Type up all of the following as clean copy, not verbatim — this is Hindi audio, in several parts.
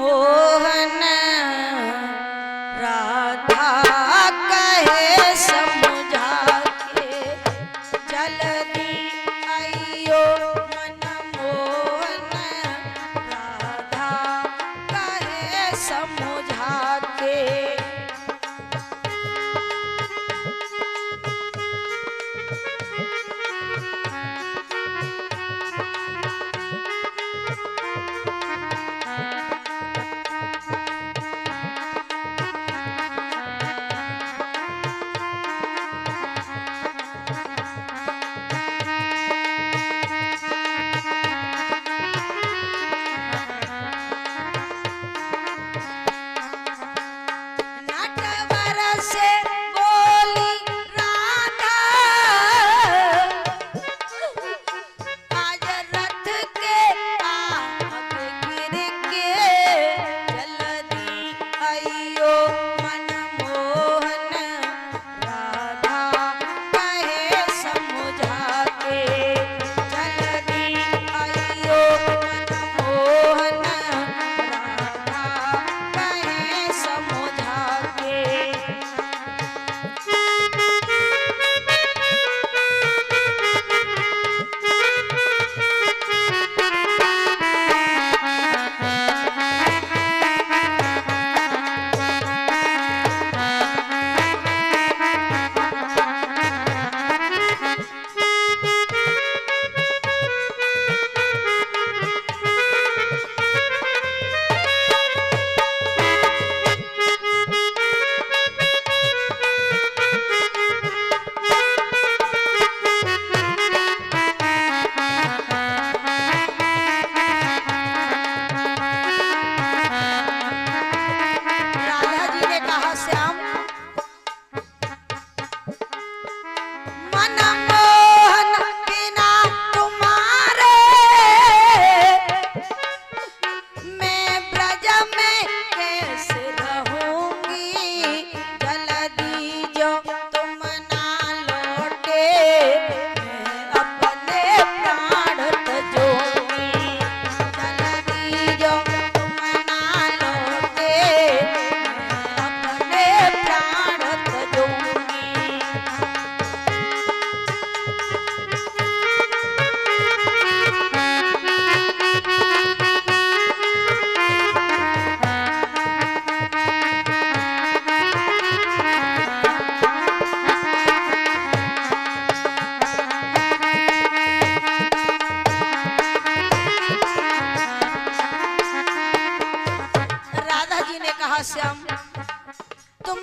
मोहन राधा कहे समझा के जल्दी आइयो मन मोहन राधा कहे समझा के। श्याम तुम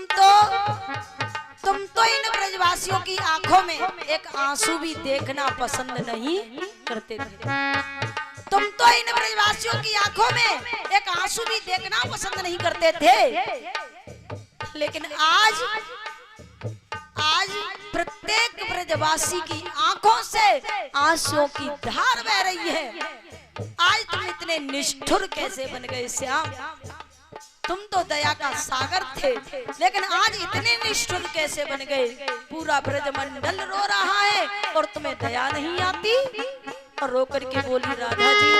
तो इन ब्रजवासियों की आंखों में एक आंसू भी देखना पसंद नहीं करते थे। तुम तो इन ब्रजवासियों की आंखों में एक आंसू भी देखना पसंद नहीं करते थे, लेकिन आज प्रत्येक ब्रजवासी की आंखों से आंसुओं की धार बह रही है। आज तुम इतने निष्ठुर कैसे बन गए श्याम? तुम तो दया का सागर थे, लेकिन आज इतने निष्ठुर कैसे बन गए? पूरा ब्रजमंडल रो रहा है और तुम्हें दया नहीं आती? और रो करके बोली राधा जी,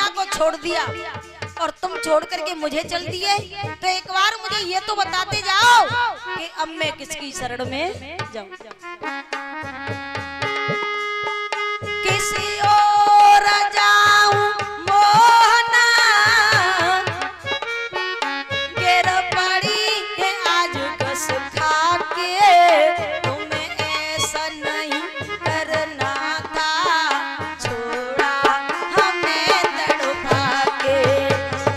दुनिया को छोड़ दिया और तुम छोड़ करके मुझे चल दिए, तो एक बार मुझे ये तो बताते जाओ कि अब मैं किसकी शरण में जाऊं। किसी और जाऊं मोहना, गिर पड़ी है आज कस खा के, तुम्हें ऐसा नहीं करना था, छोड़ा हमें तड़पा के,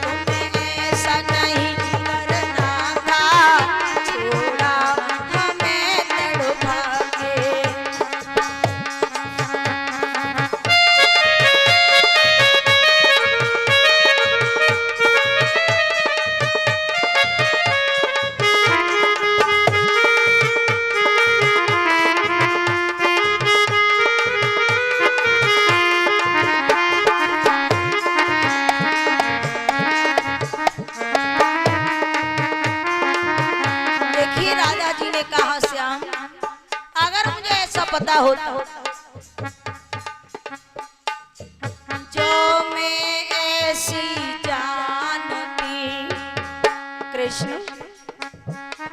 तुम्हें ऐसा नहीं करना था, छोड़ा हमें तड़पा के। देखिए राजा जी ने कहा, श्याम अगर मुझे ऐसा पता होता जो मैं ऐसी जानती, कृष्ण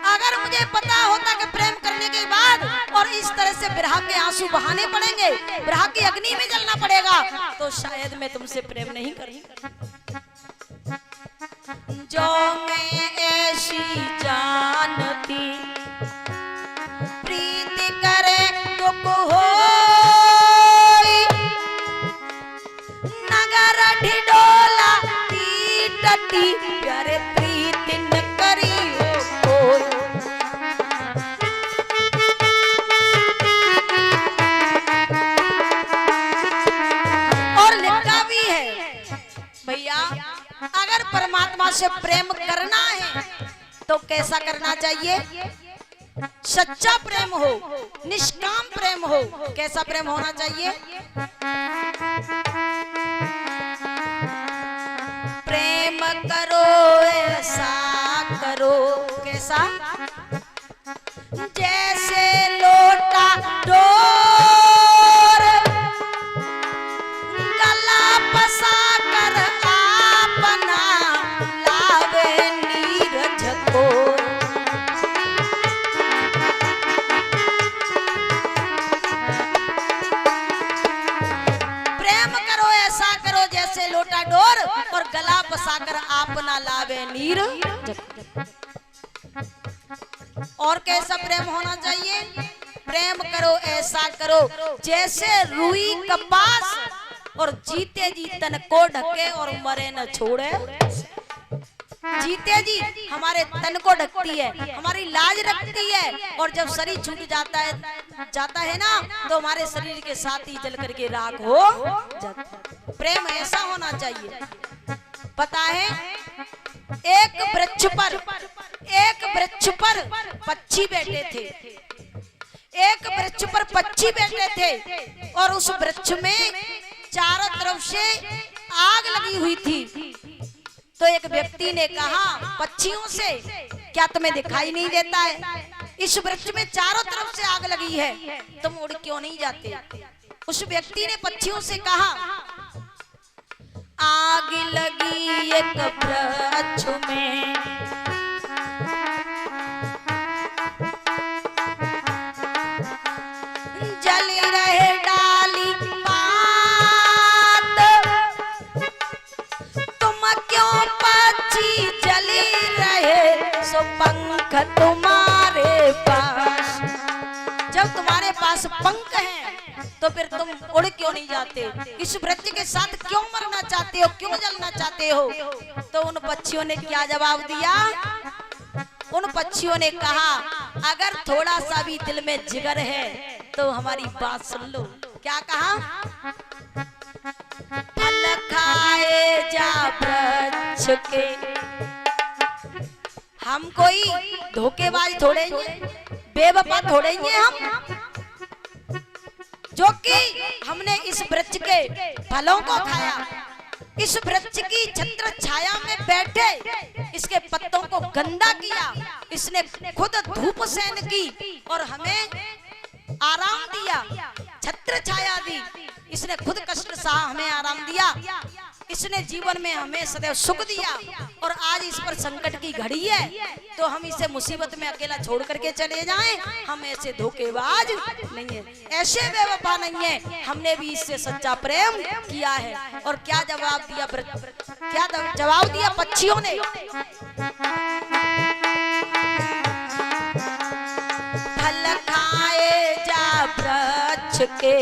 अगर मुझे पता होता कि प्रेम करने के बाद और इस तरह से विरह के आंसू बहाने पड़ेंगे, विरह की अग्नि में जलना पड़ेगा, तो शायद मैं तुमसे प्रेम नहीं करूंगी। जो मैं ऐसी जानती, प्रीति करे दुख होई, नगर ढिढोला पीटती, प्यारे प्रीति न करी हो कोई। और लिखा भी है भैया, अगर परमात्मा से प्रेम करना है तो कैसा करना चाहिए? सच्चा प्रेम हो, निष्काम प्रेम हो। कैसा प्रेम होना चाहिए? प्रेम करो ऐसा करो, कैसा? जैसे लोटा डोर गला पसा कर अपना लावे नीरज को। प्रेम करो ऐसा करो जैसे लोटा डोर और गला पसा कर अपना लावे नीरज। और कैसा प्रेम होना चाहिए? प्रेम करो ऐसा करो जैसे रुई कपास और जीते जी तन को ढके और मरे न छोड़े। जीते जी हमारे तन को ढकती है, हमारी लाज रखती है, और जब शरीर छूट जाता है ना, तो हमारे शरीर के साथ ही जल करके राख हो जाता है। प्रेम ऐसा होना चाहिए। पता है, एक वृक्ष पर पक्षी बैठे थे, एक वृक्ष पर पक्षी बैठे थे, और उस वृक्ष में चारों तरफ से आग लगी हुई थी। तो एक व्यक्ति ने कहा पक्षियों से, क्या तुम्हें दिखाई नहीं देता है? इस वृक्ष में चारों तरफ से आग लगी है, तुम उड़ क्यों नहीं जाते? उस व्यक्ति ने पक्षियों से कहा, आग लगी एक वृक्ष में, जली रहे डाली पात, तुम क्यों पक्षी जली रहे सो पंख तुम्हारे पास। जब तुम्हारे पास पंख हैं तो फिर तुम उड़ क्यों नहीं जाते? इस वृक्ष के साथ क्यों मरना चाहते हो, क्यों जलना चाहते हो? तो उन पक्षियों ने क्या जवाब दिया? उन पक्षियों ने कहा, अगर थोड़ा सा भी दिल में जिगर है तो हमारी बात सुन लो। क्या कहा? फल खाए जा वृक्ष के, हम कोई धोखेबाज थोड़े हैं, बेवफा थोड़े हैं हम, जो कि हमने इस वृक्ष के फलों को खाया, इस वृक्ष की छत्र छाया में बैठे इसके पत्तों को गंदा किया, इसने खुद धूप सहन की और हमें आराम दिया, छत्र छाया दी, इसने खुद कष्ट सहा, हमें आराम दिया। इस उसने जीवन में हमें सदैव सुख दिया और आज इस पर संकट की घड़ी है, तो हम इसे मुसीबत में अकेला छोड़ करके चले जाएं? हम ऐसे धोखेबाज नहीं है, ऐसे बेवफा नहीं है। हमने भी इससे सच्चा प्रेम किया है। और क्या जवाब दिया, क्या जवाब दिया पक्षियों ने? फल खाए जा वृक्ष के,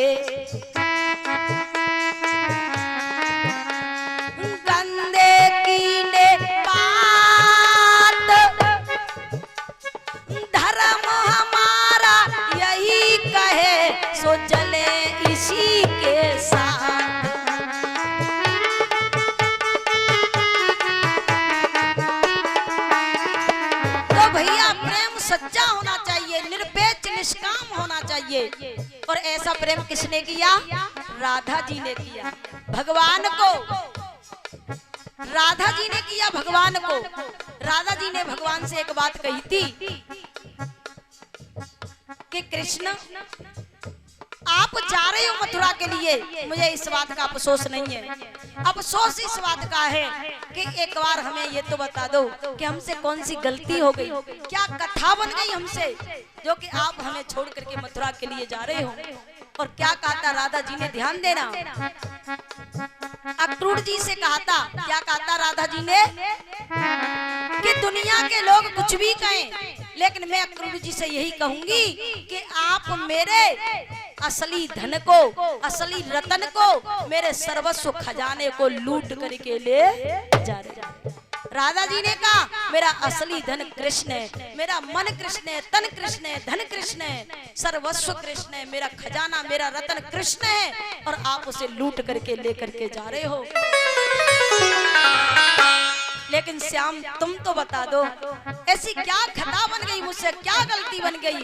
सो चले इसी के साथ। तो भैया प्रेम सच्चा होना चाहिए, निरपेक्ष निष्काम होना चाहिए। और ऐसा प्रेम किसने किया? राधा जी ने किया भगवान को। राधा जी ने किया भगवान को। राधा जी ने भगवान से एक बात कही थी कि कृष्ण आप जा रहे हो मथुरा के लिए, मुझे इस बात का अफसोस नहीं है। अफसोस इस बात का है कि एक बार हमें ये तो बता दो कि हमसे कौन सी गलती हो गई, क्या कथा बन गई हमसे जो कि आप हमें छोड़ करके मथुरा के लिए जा रहे हो। और क्या कहा था राधा जी ने, ध्यान देना, अक्रूर जी से कहा था, क्या कहा था राधा जी ने कि दुनिया के लोग कुछ भी कहें, लेकिन मैं अक्रूर जी से यही कहूंगी कि आप मेरे असली धन को, असली रतन को, मेरे सर्वस्व खजाने को लूट करके ले जा रहे। राधा जी ने कहा मेरा असली धन कृष्ण है, मेरा मन कृष्ण है, तन कृष्ण है, धन कृष्ण है, सर्वस्व कृष्ण है, मेरा खजाना, मेरा रतन कृष्ण है, और आप उसे लूट करके लेकर के जा रहे हो। लेकिन श्याम तुम तो बता दो, ऐसी क्या खता बन गई मुझसे, क्या गलती बन गई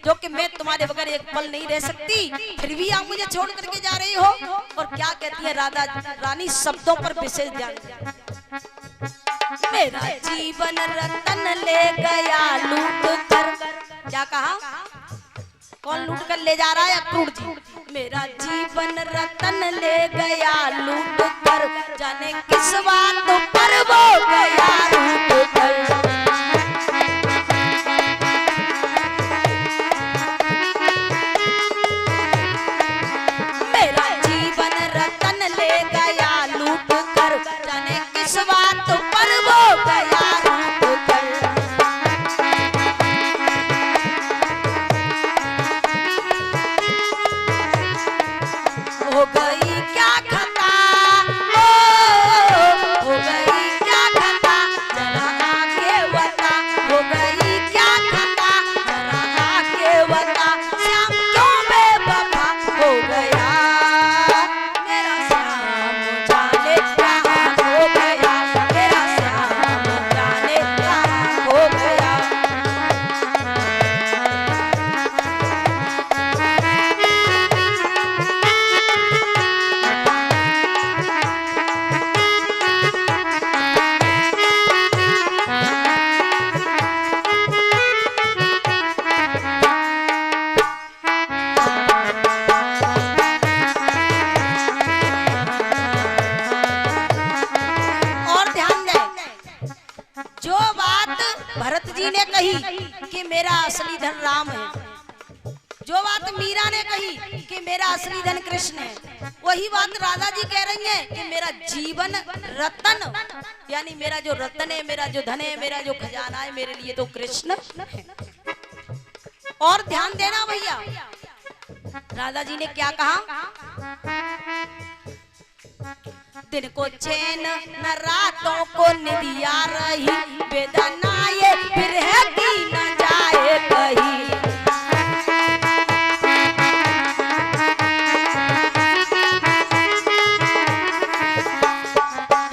जो कि मैं तुम्हारे बगैर एक पल नहीं रह सकती, फिर भी आप मुझे छोड़ करके जा रही हो। और क्या कहती है राधा रानी, शब्दों पर विशेष ध्यान, मेरा जीवन रतन ले गया लूट कर। क्या कहा, कौन लूट कर ले जा रहा है? अक्रूर जी। मेरा जीवन रतन ले गया लूट कर, जाने किस बात पर वो गया लूट कर। मेरा जीवन रतन ले गया लूट कर, जाने किस बात पर वो गया लूट कर। हो गई क्या खता, हो गई क्या खता, जरा आके बता, हो गई क्या खता, जरा आके बता, श्याम क्यों बेवफा हो गया, मेरा श्याम जाने कहाँ हो गया, मेरा श्याम जाने कहाँ हो गया। भरत जी ने कही कि मेरा असली धन राम है, जो बात मीरा ने कही कि मेरा असली धन कृष्ण है, वही बात राधा जी कह रही हैं कि मेरा जीवन रतन, यानी मेरा जो रतन है, मेरा जो धन है, मेरा जो खजाना है, मेरे लिए तो कृष्ण है। और ध्यान देना भैया, राधा जी ने क्या कहा, दिन को चैन न रातों को निदिया रही, बेदना ये बिरह की न जाए कहीं।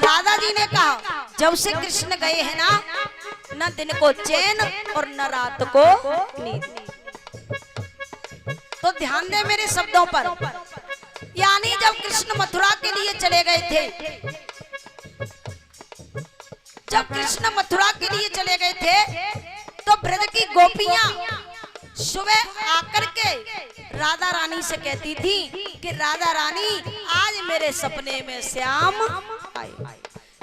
राधा जी ने कहा जब से कृष्ण गए हैं ना, न दिन को चैन और न रात को नींद। तो ध्यान दे मेरे शब्दों पर, यानी जब कृष्ण मथुरा के लिए चले गए थे, जब कृष्ण मथुरा के लिए चले गए थे, तो ब्रज की गोपियां सुबह आकर के राधा रानी से कहती थी कि राधा रानी आज मेरे सपने में श्याम आए।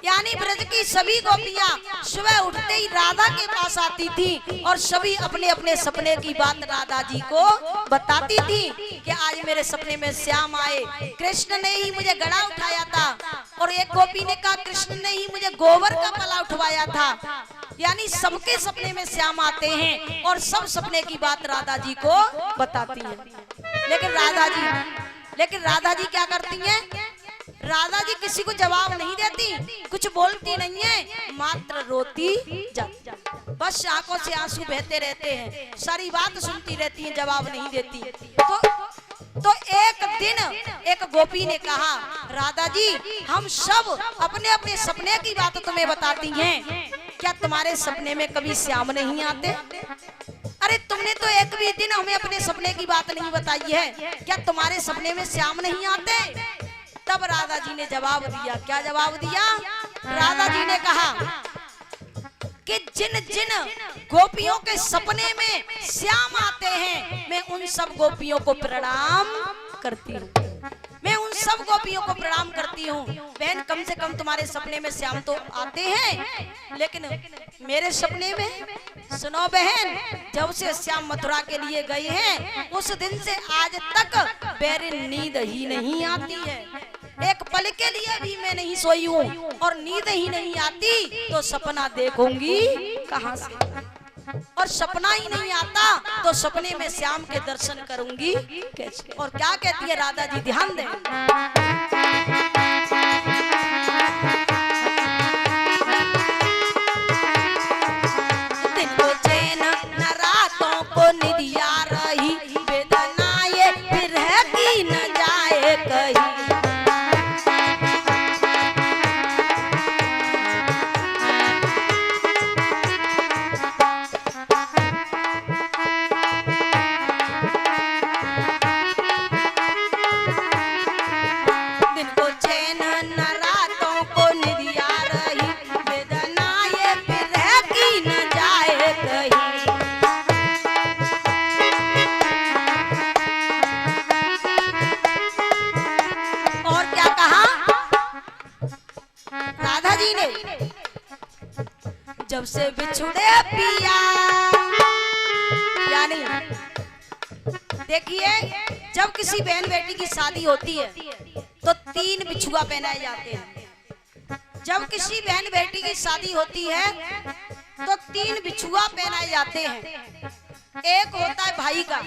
यानी ब्रज की सभी गोपियां सुबह उठते ही राधा के पास आती थी और सभी अपने अपने सपने की बात राधा जी को बताती थी कि आज मेरे सपने में श्याम आए, कृष्ण ने ही मुझे घड़ा उठाया था, और एक गोपी ने कहा कृष्ण ने ही मुझे गोबर का पला उठवाया था। यानी सबके सपने में श्याम आते हैं और सब सपने की बात राधा जी को बताती है। लेकिन राधा जी क्या करती हैं? राधा जी किसी को जवाब नहीं देती, कुछ बोलती नहीं है, मात्र रोती जाती, बस आंखों से आंसू बहते रहते हैं, सारी बात सुनती रहती है, जवाब नहीं देती। तो एक दिन एक गोपी ने कहा, राधा जी हम सब अपने अपने सपने की बात तुम्हें बताती हैं, क्या तुम्हारे सपने में कभी श्याम नहीं आते? अरे तुमने तो एक भी दिन हमें अपने सपने की बात नहीं बताई है, क्या तुम्हारे सपने में श्याम नहीं आते? तब राधा जी ने जवाब दिया। क्या जवाब दिया? राधा जी ने कहा कि जिन जिन गोपियों के सपने में श्याम आते हैं, मैं उन सब गोपियों को प्रणाम करती हूँ, मैं उन सब गोपियों को प्रणाम करती हूँ। बहन कम से कम तुम्हारे सपने में श्याम तो आते हैं, लेकिन मेरे सपने में सुनो बहन, जब से श्याम मथुरा के लिए गए हैं उस दिन से आज तक मेरी नींद ही नहीं आती है, एक पल के लिए भी मैं नहीं सोई हूँ, और नींद ही नहीं आती तो सपना देखूंगी कहाँ से? और सपना ही नहीं आता तो सपने में श्याम के दर्शन करूंगी कैसे? और क्या कहती है राधा जी, ध्यान दें। दिन को चैन न रातों को निदिया रही, वेदना ये फिर है कि न जाए कहीं। जब से बिछुड़े पिया, यानी देखिए जब किसी बहन बेटी की शादी होती है तो 3 बिछुआ पहनाए जाते हैं। जब किसी बहन बेटी की शादी होती है तो 3 बिछुआ पहनाए जाते हैं। एक होता है भाई का,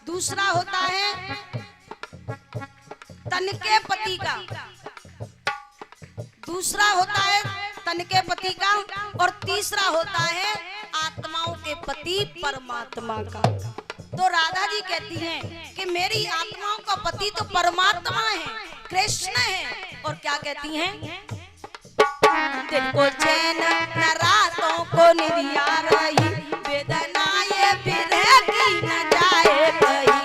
दूसरा होता है तन के पति का, दूसरा होता है तन के पति का, और तीसरा होता है आत्माओं के पति परमात्मा का। तो राधा जी कहती हैं कि मेरी आत्माओं का पति तो परमात्मा है, कृष्ण है। और क्या कहती हैं? दिन को चैन न रातों को निदिया रही, वेदना ये फिर है कि न जाए कहीं।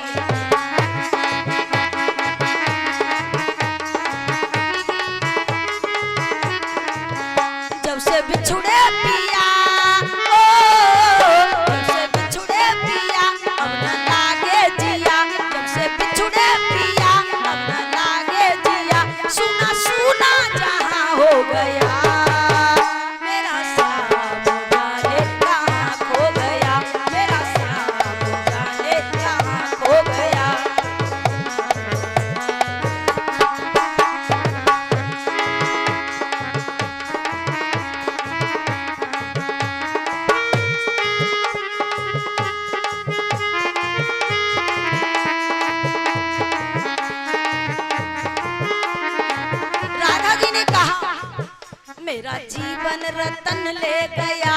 जब से बिछुड़े पिया, जब से बिछुड़े पिया अब न लागे जिया, जब से बिछुड़े पिया अब न लागे जिया, सुना सुना जहां हो गया, मेरा श्याम जाने कहां खो गया, मेरा श्याम जाने कहां खो गया। मेरा जीवन रतन ले गया